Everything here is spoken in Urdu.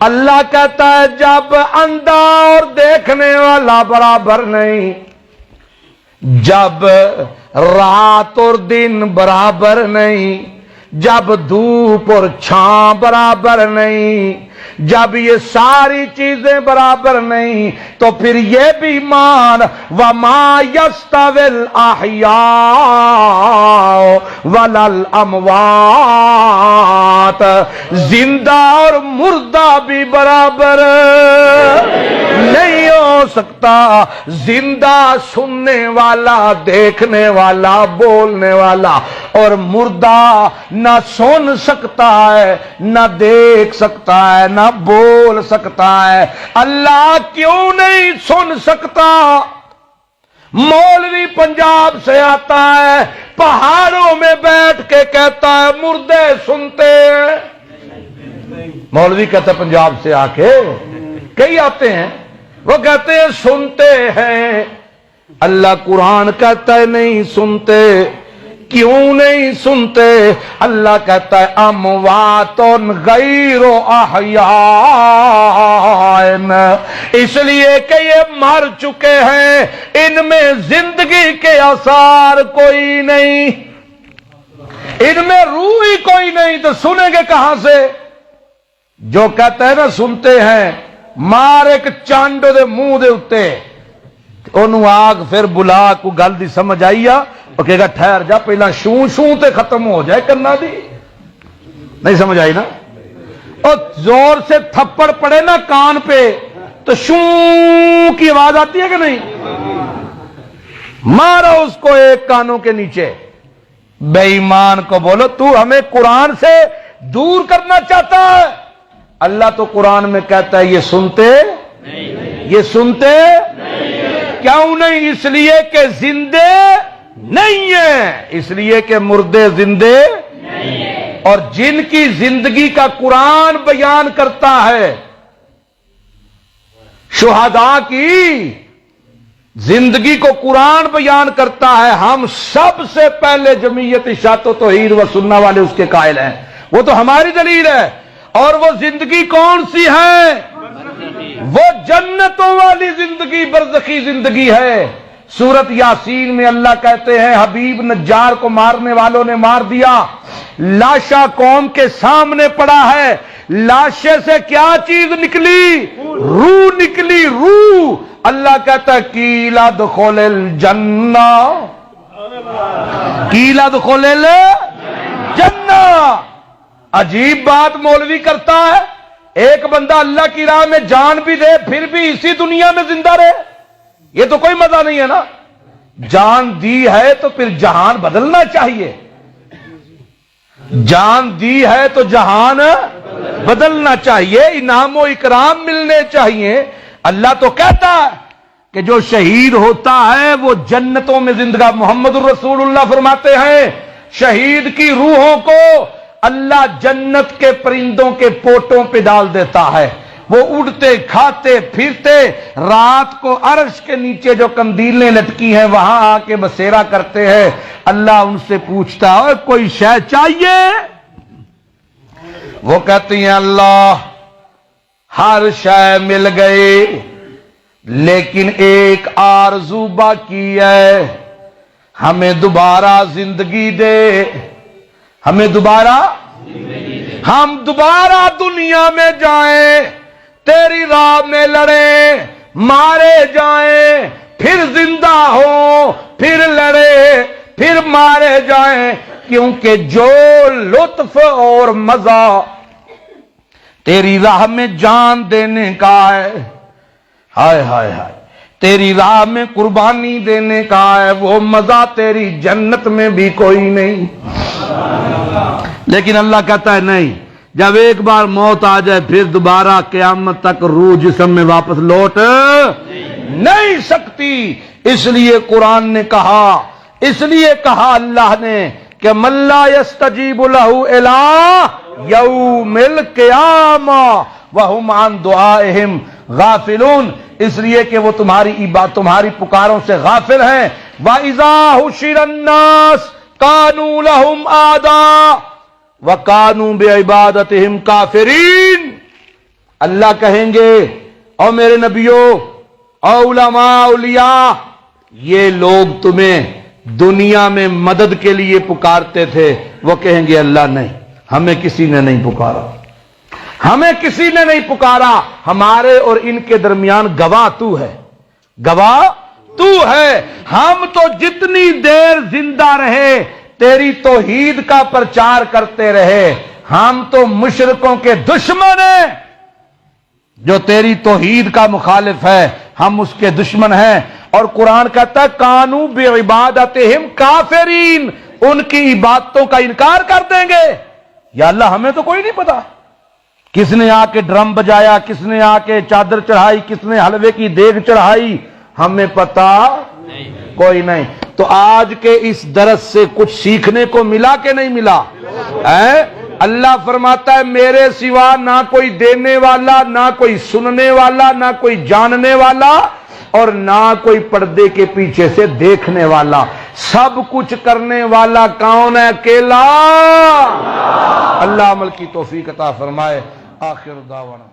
اللہ کہتا ہے جب اندھا اور دیکھنے والا برابر نہیں، جب رات اور دن برابر نہیں، جب دھوپ اور چھاں برابر نہیں، جب یہ ساری چیزیں برابر نہیں، تو پھر یہ بھی مان وَمَا يَسْتَوِي الْأَحْيَاءُ وَلَا الْأَمْوَاتُ، زندہ اور مردہ بھی برابر نہیں ہو سکتا۔ زندہ سننے والا، دیکھنے والا، بولنے والا، اور مردہ نہ سن سکتا ہے، نہ دیکھ سکتا ہے، نہ بول سکتا ہے۔ اللہ کیوں نہیں سن سکتا؟ مولوی پنجاب سے آتا ہے، پہاڑوں میں بیٹھ کے کہتا ہے مردے سنتے ہیں۔ مولوی کہتا ہے پنجاب سے آ کے، کئی آتے ہیں، وہ کہتے ہیں سنتے ہیں۔ اللہ قرآن کہتا ہے نہیں سنتے۔ کیوں نہیں سنتے؟ اللہ کہتا ہے اموات غیر احیاء، اس لیے کہ یہ مر چکے ہیں، ان میں زندگی کے آثار کوئی نہیں، ان میں روح ہی کوئی نہیں، تو سنیں گے کہاں سے؟ جو کہتے ہیں نا سنتے ہیں، مار ایک چانڈو دے منہ دے اتے انہوں آگ پھر بلا کو گل دی سمجھ آئی آ، وہ کہے گا ٹھہر جا پہلا شوں شوں تے ختم ہو جائے کرنا دی، نہیں سمجھ آئی نا؟ اور زور سے تھپڑ پڑے نا کان پہ تو شوں کی آواز آتی ہے کہ نہیں؟ مارو اس کو ایک کانوں کے نیچے۔ بے ایمان کو بولو تو ہمیں قرآن سے دور کرنا چاہتا ہے؟ اللہ تو قرآن میں کہتا ہے یہ سنتے یہ سنتے کیوں نہیں؟ اس لیے کہ زندے نہیں ہیں، اس لیے کہ مردے زندے نہیں ہیں، اور جن کی زندگی کا قرآن بیان کرتا ہے، شہداء کی زندگی کو قرآن بیان کرتا ہے، ہم سب سے پہلے جمعیت اشاعت و توحید و سنہ والے اس کے قائل ہیں، وہ تو ہماری دلیل ہے۔ اور وہ زندگی کون سی ہے؟ وہ جنتوں والی زندگی، برزخی زندگی ہے۔ سورت یاسین میں اللہ کہتے ہیں حبیب نجار کو مارنے والوں نے مار دیا، لاشا قوم کے سامنے پڑا ہے، لاشے سے کیا چیز نکلی؟ روح نکلی، روح۔ اللہ کہتا ہے کیلا دخول الجنہ، کیلا دخول الجنہ۔ عجیب بات مولوی کرتا ہے، ایک بندہ اللہ کی راہ میں جان بھی دے پھر بھی اسی دنیا میں زندہ رہے، یہ تو کوئی مزہ نہیں ہے نا۔ جان دی ہے تو پھر جہان بدلنا چاہیے، جان دی ہے تو جہان بدلنا چاہیے، انعام و اکرام ملنے چاہیے۔ اللہ تو کہتا ہے کہ جو شہید ہوتا ہے وہ جنتوں میں زندگی، محمد الرسول اللہ فرماتے ہیں شہید کی روحوں کو اللہ جنت کے پرندوں کے پوٹوں پہ ڈال دیتا ہے، وہ اڑتے کھاتے پھرتے، رات کو عرش کے نیچے جو قندیلیں لٹکی ہیں وہاں آ کے بسیرا کرتے ہیں۔ اللہ ان سے پوچھتا ہے کوئی شے چاہیے؟ وہ کہتی ہیں اللہ ہر شے مل گئی لیکن ایک آرزو باقی ہے، ہمیں دوبارہ زندگی دے، ہمیں دوبارہ، ہم دوبارہ دنیا میں جائیں، تیری راہ میں لڑیں، مارے جائیں، پھر زندہ ہوں، پھر لڑے، پھر مارے جائیں، کیونکہ جو لطف اور مزہ تیری راہ میں جان دینے کا ہے، ہائے ہائے ہائے، تیری راہ میں قربانی دینے کا ہے، وہ مزہ تیری جنت میں بھی کوئی نہیں۔ لیکن اللہ کہتا ہے نہیں، جب ایک بار موت آ جائے پھر دوبارہ قیامت تک روح جسم میں واپس لوٹ نہیں سکتی۔ اس لیے قرآن نے کہا، اس لیے کہا اللہ نے کہ من لا یستجیب لہ الی یوم القیامہ وہم عن دعائہم غافلون، اس لیے کہ وہ تمہاری عبادت، تمہاری پکاروں سے غافل ہیں۔ وَإِذَا حُشِرَ النَّاسُ كَانُوا لَهُمْ أَعْدَاءَ وَكَانُوا بِعِبَادَتِهِمْ كَافِرِينَ۔ اللہ کہیں گے او میرے نبیوں او علماء اولیاء، یہ لوگ تمہیں دنیا میں مدد کے لیے پکارتے تھے، وہ کہیں گے اللہ نہیں، ہمیں کسی نے نہیں پکارا، ہمیں کسی نے نہیں پکارا، ہمارے اور ان کے درمیان گواہ تو ہے، گواہ تو ہے، ہم تو جتنی دیر زندہ رہے تیری توحید کا پرچار کرتے رہے، ہم تو مشرکوں کے دشمن ہیں، جو تیری توحید کا مخالف ہے ہم اس کے دشمن ہیں۔ اور قرآن کہتا ہے کانو بعبادتہم کافرین، ان کی عبادتوں کا انکار کر دیں گے۔ یا اللہ ہمیں تو کوئی نہیں پتا کس نے آ کے ڈرم بجایا، کس نے آ کے چادر چڑھائی، کس نے حلوے کی دیگ چڑھائی، ہمیں پتا کوئی نہیں۔ تو آج کے اس درس سے کچھ سیکھنے کو ملا کہ نہیں ملا؟ اللہ فرماتا ہے میرے سوا نہ کوئی دینے والا، نہ کوئی سننے والا، نہ کوئی جاننے والا، اور نہ کوئی پردے کے پیچھے سے دیکھنے والا، سب کچھ کرنے والا کون ہے؟ اکیلا اللہ۔ عمل کی توفیق عطا فرمائے۔ آخر دعوانا